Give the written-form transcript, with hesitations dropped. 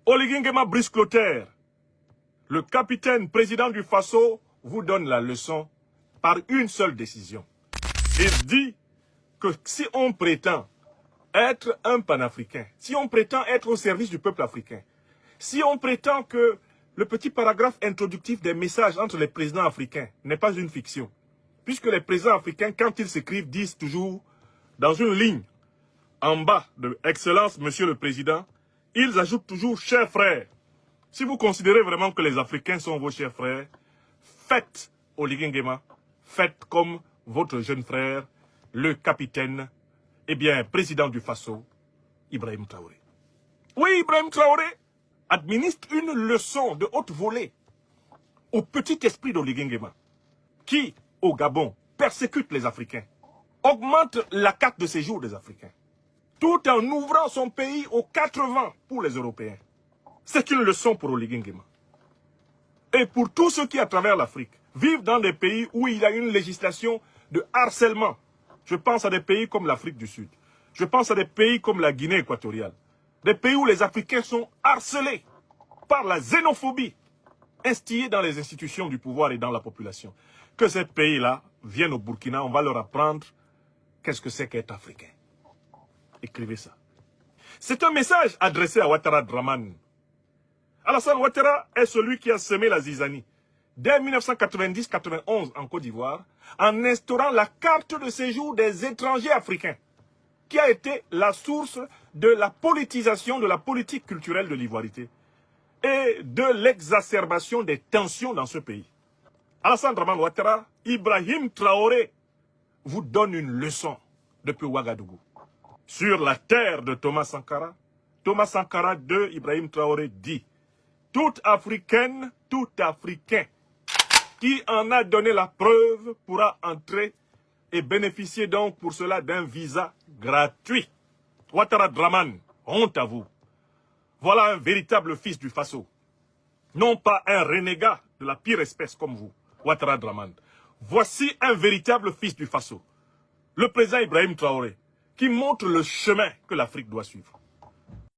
Oligui Nguema Brice Clotaire, le capitaine président du Faso, vous donne la leçon par une seule décision. Il dit que si on prétend être un panafricain, si on prétend être au service du peuple africain, si on prétend que le petit paragraphe introductif des messages entre les présidents africains n'est pas une fiction, puisque les présidents africains, quand ils s'écrivent, disent toujours, dans une ligne, en bas de « Excellence, Monsieur le Président », ils ajoutent toujours « chers frères ». Si vous considérez vraiment que les Africains sont vos chers frères, faites Oligui Nguema, faites comme votre jeune frère, le capitaine, président du Faso, Ibrahim Traoré. Oui, Ibrahim Traoré administre une leçon de haute volée au petit esprit d'Oligui Nguema, qui, au Gabon, persécute les Africains, augmente la carte de séjour des Africains, tout en ouvrant son pays aux 80 pour les Européens. C'est une leçon pour Oligui Nguema. Et pour tous ceux qui, à travers l'Afrique, vivent dans des pays où il y a une législation de harcèlement. Je pense à des pays comme l'Afrique du Sud. Je pense à des pays comme la Guinée équatoriale. Des pays où les Africains sont harcelés par la xénophobie instillée dans les institutions du pouvoir et dans la population. Que ces pays-là viennent au Burkina, on va leur apprendre qu'est-ce que c'est qu'être africain. Écrivez ça. C'est un message adressé à Ouattara Draman. Alassane Ouattara est celui qui a semé la zizanie dès 1990-91 en Côte d'Ivoire en instaurant la carte de séjour des étrangers africains qui a été la source de la politisation de la politique culturelle de l'ivoirité et de l'exacerbation des tensions dans ce pays. Alassane Draman Ouattara, Ibrahim Traoré vous donne une leçon depuis Ouagadougou. Sur la terre de Thomas Sankara de Ibrahim Traoré dit: toute Africaine, tout Africain qui en a donné la preuve pourra entrer et bénéficier donc pour cela d'un visa gratuit. Ouattara Draman, honte à vous. Voilà un véritable fils du Faso. Non pas un renégat de la pire espèce comme vous, Ouattara Draman. Voici un véritable fils du Faso. Le président Ibrahim Traoré, qui montre le chemin que l'Afrique doit suivre.